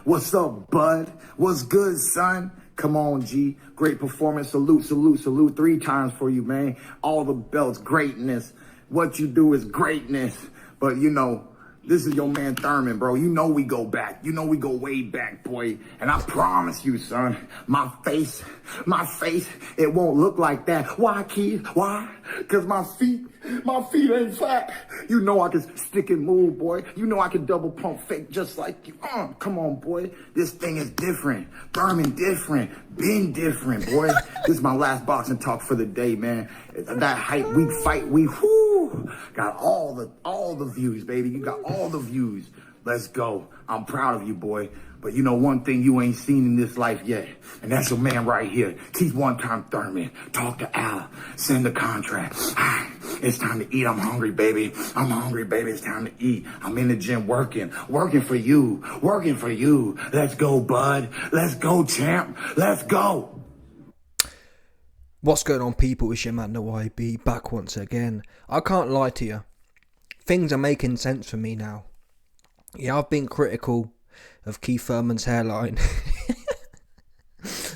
What's up, bud? What's good, son? Come on, G. Great performance. Salute, salute, salute 3 times for you, man. All the belts, greatness. What you do is greatness. But, you know, this is your man Thurman, bro. You know we go back. You know we go way back, boy. And I promise you, son, my face, it won't look like that. Why, kid? Why? Because my feet ain't flat. You know I can stick and move, boy. You know I can double pump fake just like you. Come on, boy. This thing is different. Thurman different. Been different, boy. This is my last boxing talk for the day, man. That hype week fight week, whoo, got all the views, baby. You got all the views. Let's go. I'm proud of you, boy. But you know one thing you ain't seen in this life yet, and that's your man right here. Keith one-time Thurman. Talk to Al. Send the contract. It's time to eat. I'm hungry, baby. I'm hungry, baby. It's time to eat. I'm in the gym working for you. Let's go, bud. Let's go, champ. Let's go. What's going on, people? It's your man, the YB, back once again. I can't lie to you. Things are making sense for me now. Yeah, I've been critical of Keith Thurman's hairline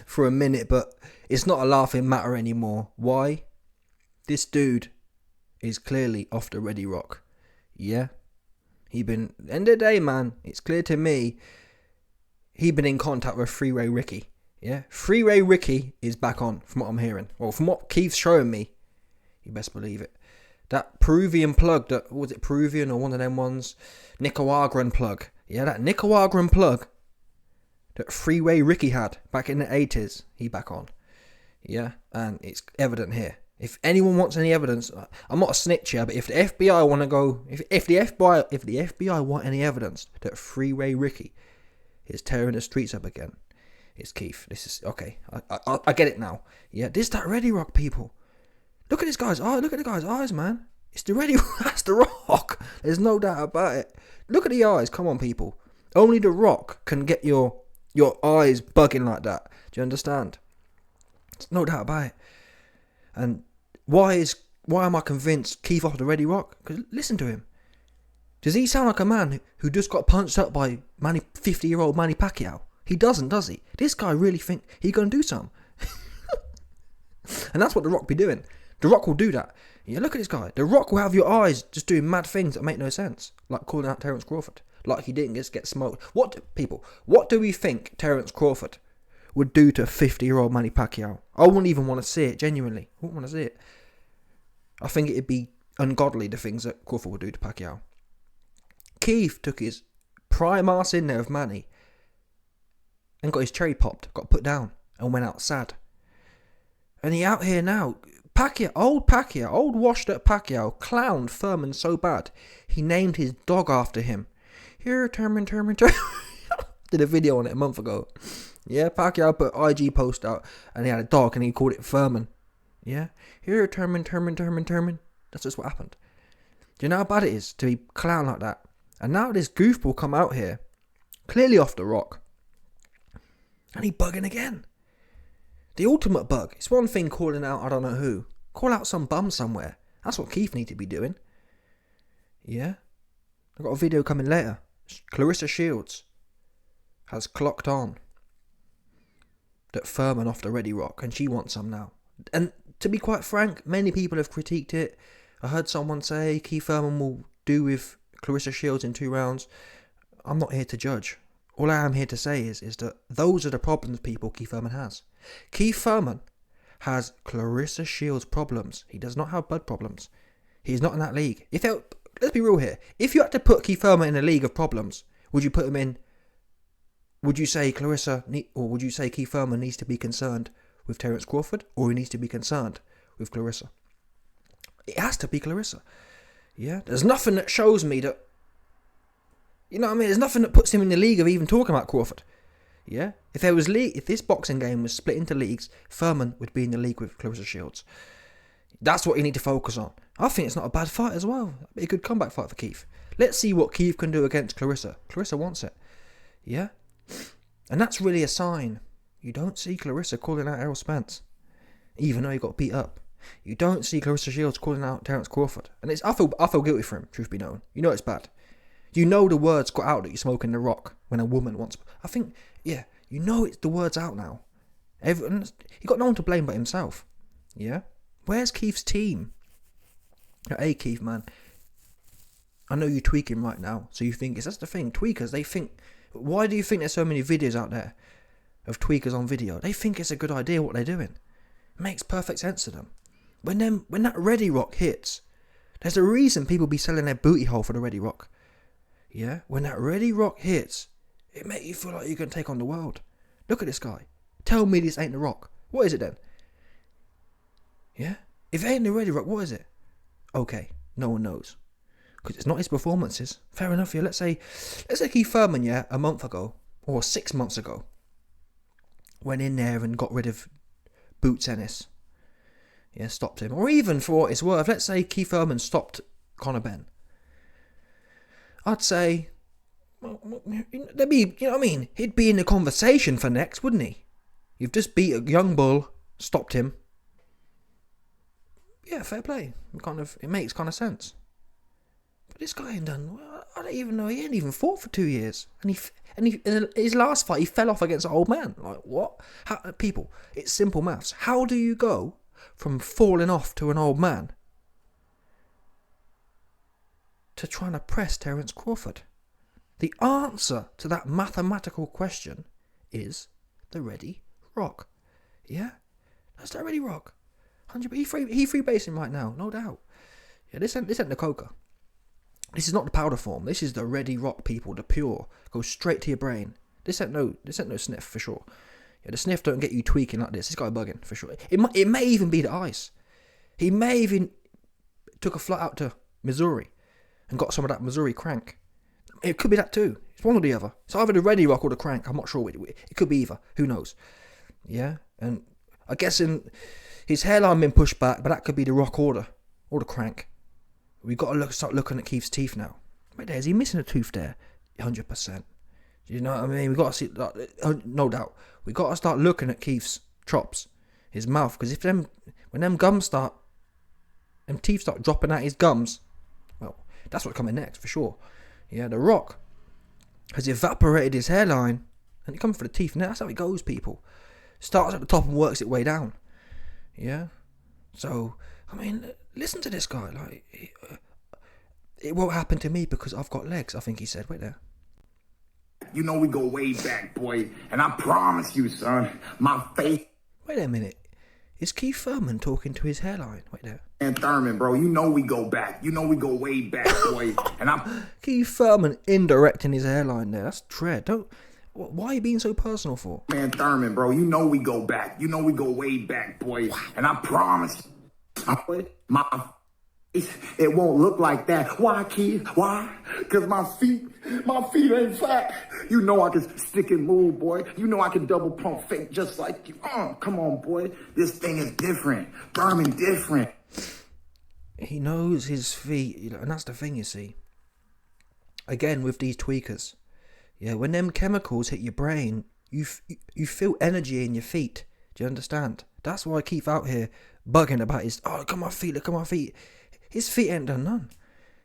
for a minute, but it's not a laughing matter anymore. Why? This dude is clearly off the ready rock. Yeah? End of the day, man, it's clear to me he been in contact with Freeway Ricky. Yeah? Freeway Ricky is back on, from what I'm hearing. Well, from what Keith's showing me, you best believe it. That Peruvian plug, was it Peruvian or one of them ones? Nicaraguan plug. Yeah, that Nicaraguan plug that Freeway Ricky had back in the 80s, he back on. Yeah, and it's evident here. If anyone wants any evidence, I'm not a snitch here, but if the FBI want to go, if the FBI want any evidence that Freeway Ricky is tearing the streets up again, it's Keith. This is okay. I get it now. Yeah, this is that Ready Rock, people. Look at this guy's eye. Look at the guy's eyes, man. It's the Ready. That's the Rock. There's no doubt about it. Look at the eyes. Come on, people. Only the Rock can get your eyes bugging like that. Do you understand? There's no doubt about it. And why am I convinced Keith off the Ready Rock? Because listen to him. Does he sound like a man who just got punched up by 50-year-old Manny Pacquiao? He doesn't, does he? This guy really think he gonna do something. And that's what The Rock be doing. The Rock will do that. Yeah, look at this guy. The Rock will have your eyes just doing mad things that make no sense. Like calling out Terence Crawford. Like he didn't just get smoked. What do we think Terence Crawford would do to 50-year-old Manny Pacquiao? I wouldn't even want to see it, genuinely. I wouldn't want to see it. I think it'd be ungodly, the things that Crawford would do to Pacquiao. Keith took his prime ass in there of Manny and got his cherry popped, got put down, and went out sad. And he out here now. Old washed up Pacquiao clowned Thurman so bad, he named his dog after him. Here, Thurman. Did a video on it a month ago. Yeah, Pacquiao put IG post out, and he had a dog, and he called it Thurman. Yeah, here, Thurman. That's just what happened. Do you know how bad it is to be clowned like that? And now this goofball come out here, clearly off the rock, and he bugging again. The ultimate bug. It's one thing calling out I don't know who. Call out some bum somewhere. That's what Keith need to be doing. Yeah? I've got a video coming later. Clarissa Shields has clocked on that Thurman off the Ready Rock, and she wants some now. And to be quite frank, many people have critiqued it. I heard someone say Keith Thurman will do with Clarissa Shields in 2 rounds. I'm not here to judge. All I am here to say is that those are the problems Keith Thurman has. Keith Thurman has Clarissa Shields problems. He does not have blood problems. He's not in that league. Let's be real here. If you had to put Keith Thurman in a league of problems, would you put him in? Would you say would you say Keith Thurman needs to be concerned with Terence Crawford, or he needs to be concerned with Clarissa? It has to be Clarissa. Yeah, there's nothing that shows me that. You know what I mean? There's nothing that puts him in the league of even talking about Crawford. Yeah? If this boxing game was split into leagues, Thurman would be in the league with Clarissa Shields. That's what you need to focus on. I think it's not a bad fight as well. It'd be a good comeback fight for Keith. Let's see what Keith can do against Clarissa. Clarissa wants it. Yeah? And that's really a sign. You don't see Clarissa calling out Errol Spence, even though he got beat up. You don't see Clarissa Shields calling out Terence Crawford. And I feel guilty for him, truth be known. You know it's bad. You know the word's got out that you're smoking the rock when a woman wants... I think, yeah, you know it's the word's out now. Everyone, he got no one to blame but himself. Yeah? Where's Keith's team? Hey, Keith, man. I know you're tweaking right now, so you think... That's the thing. Tweakers, they think... Why do you think there's so many videos out there of tweakers on video? They think it's a good idea what they're doing. It makes perfect sense to them. When that Ready Rock hits, there's a reason people be selling their booty hole for the Ready Rock. Yeah? When that Ready Rock hits, it makes you feel like you can take on the world. Look at this guy. Tell me this ain't the Rock. What is it then? Yeah? If it ain't the Ready Rock, what is it? Okay, no one knows. Because it's not his performances. Fair enough, yeah. Let's say Keith Thurman, yeah, a month ago, or 6 months ago, went in there and got rid of Boots Ennis. Yeah, stopped him. Or even, for what it's worth, let's say Keith Thurman stopped Conor Benn. I'd say, there'd be, you know what I mean? He'd be in the conversation for next, wouldn't he? You've just beat a young bull, stopped him. Yeah, fair play. It makes kind of sense. But this guy ain't done. I don't even know. He ain't even fought for 2 years, and in his last fight he fell off against an old man. Like what? People, it's simple maths. How do you go from falling off to an old man to trying to press Terence Crawford? The answer to that mathematical question is the Ready Rock. Yeah, that's the Ready Rock. 100%. He freebasing right now, no doubt. Yeah, this ain't the coca. This is not the powder form. This is the Ready Rock, people, the pure. Goes straight to your brain. This ain't no sniff for sure. Yeah, the sniff don't get you tweaking like this. This guy bugging for sure. It may even be the ice. He may even took a flight out to Missouri and got some of that Missouri crank. It could be that too. It's one or the other. It's either the Ready Rock or the crank. I'm not sure. It could be either. Who knows? Yeah, and I guess his hairline been pushed back, but that could be the rock or the crank. We've got to start looking at Keith's teeth now. Wait there, is he missing a tooth there? 100%. You know what I mean? We've got to see, no doubt. We've got to start looking at Keith's chops, his mouth, because when them teeth start dropping out his gums, well, that's what's coming next for sure. Yeah, the Rock has evaporated his hairline, and it comes for the teeth. And that's how it goes, people. Starts at the top and works its way down. Yeah, so I mean, listen to this guy. Like, it won't happen to me because I've got legs. I think he said. Wait there. You know we go way back, boy, and I promise you, son, my face. Wait a minute. Is Keith Thurman talking to his hairline? Wait there. And Thurman, bro, you know we go back. You know we go way back, boy, and I'm Keith Thurman indirecting his hairline there. That's dread. Why are you being so personal for? Man, Thurman, bro, you know we go back. You know we go way back, boy. And I promise, it won't look like that. Why, Keith? Why? Because my feet ain't fat. You know I can stick and move, boy. You know I can double pump fake just like you. Come on, boy. This thing is different. Thurman different. He knows his feet, and that's the thing, you see. Again, with these tweakers. Yeah, when them chemicals hit your brain, you feel energy in your feet. Do you understand? That's why I keep out here bugging about look at my feet. His feet ain't done none.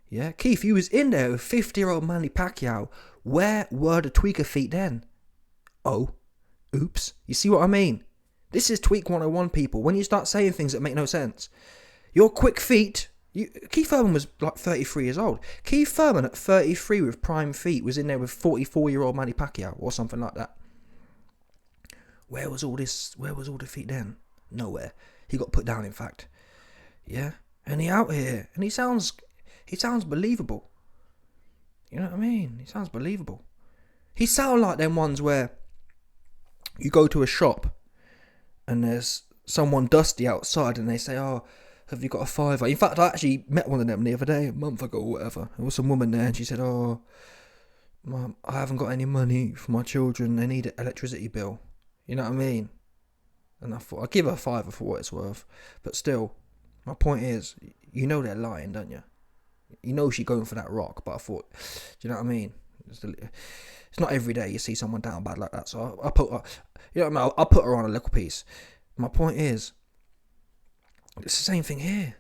Yeah, Keith, you was in there with 50-year-old Manny Pacquiao. Where were the tweaker feet then? Oh, oops. You see what I mean? This is Tweak 101, people. When you start saying things that make no sense. Your quick feet... Keith Thurman was like 33 years old. Keith Thurman at 33 with prime feet was in there with 44-year-old Manny Pacquiao or something like that. Where was all the feet then? Nowhere. He got put down, in fact. Yeah, and he out here and he sounds believable. You know what I mean? He sounds believable. He sound like them ones where you go to a shop and there's someone dusty outside and they say, "Oh, have you got a fiver?" In fact, I actually met one of them the other day, a month ago or whatever. There was some woman there and she said, "Oh, Mum, I haven't got any money for my children. They need an electricity bill." You know what I mean? And I thought, I'd give her a fiver for what it's worth. But still, my point is, you know they're lying, don't you? You know she's going for that rock, but I thought, do you know what I mean? It's not every day you see someone down bad like that. So I put her, you know what I mean? I'll put her on a little piece. My point is, it's the same thing here.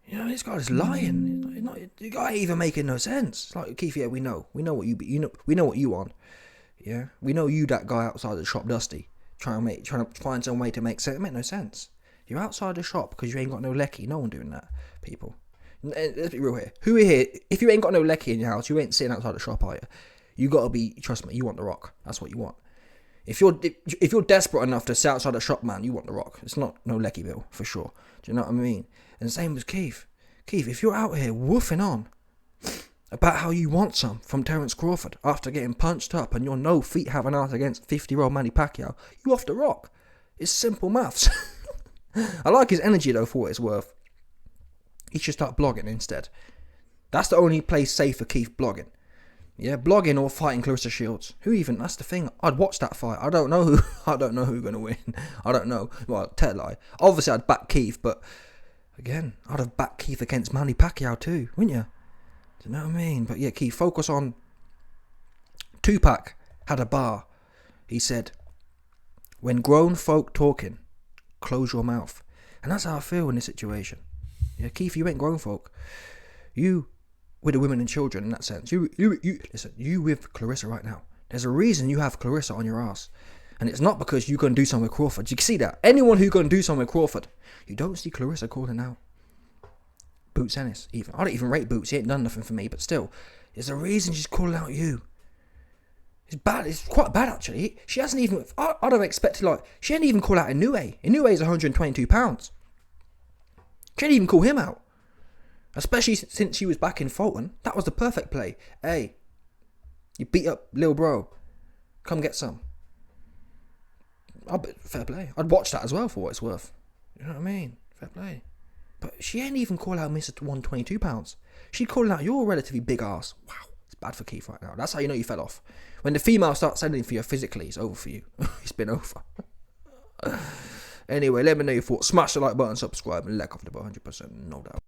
You know, this guy is lying. He's You ain't even making no sense. It's like, Keith, yeah, we know what we know what you on. Yeah, we know you, that guy outside the shop, Dusty, trying to find some way to make sense. It make no sense. You're outside the shop because you ain't got no lecky. No one doing that, people. Let's be real here. Who here? If you ain't got no lecky in your house, you ain't sitting outside the shop, are you? You gotta be. Trust me, you want the Rock. That's what you want. If you're desperate enough to sit outside the shop, man, you want the Rock. It's not no lecky bill for sure. Do you know what I mean? And same as Keith. Keith, if you're out here woofing on about how you want some from Terence Crawford after getting punched up and you're no feet having out against 50-year-old Manny Pacquiao, you off the Rock. It's simple maths. I like his energy though, for what it's worth. He should start blogging instead. That's the only place safe for Keith, blogging. Yeah, blogging or fighting Clarissa Shields. Who even? That's the thing. I'd watch that fight. I don't know who's gonna win. I don't know. Well, tell a lie. Obviously, I'd back Keith, but again, I'd have backed Keith against Manny Pacquiao too, wouldn't you? Do you know what I mean? But yeah, Keith, focus on. Tupac had a bar. He said, "When grown folk talking, close your mouth." And that's how I feel in this situation. Yeah, Keith, you ain't grown folk. You with the women and children in that sense. You listen, you with Clarissa right now. There's a reason you have Clarissa on your ass. And it's not because you're going to do something with Crawford. You can see that. Anyone who's going to do something with Crawford, you don't see Clarissa calling out Boots Ennis, even. I don't even rate Boots. He ain't done nothing for me, but still. There's a reason she's calling out you. It's bad. It's quite bad, actually. She hasn't even... I'd have expected, like... She didn't even call out Inoue. Inoue is 122 pounds. She didn't even call him out. Especially since she was back in Fulton. That was the perfect play. Hey, you beat up Lil Bro. Come get some. Fair play. I'd watch that as well, for what it's worth. You know what I mean? Fair play. But she ain't even call out Mr. 122 pounds. She calling out your relatively big ass. Wow, it's bad for Keith right now. That's how you know you fell off. When the female starts sending for you physically, it's over for you. It's been over. Anyway, let me know your thoughts. Smash the like button, subscribe, and let off the 100%, no doubt.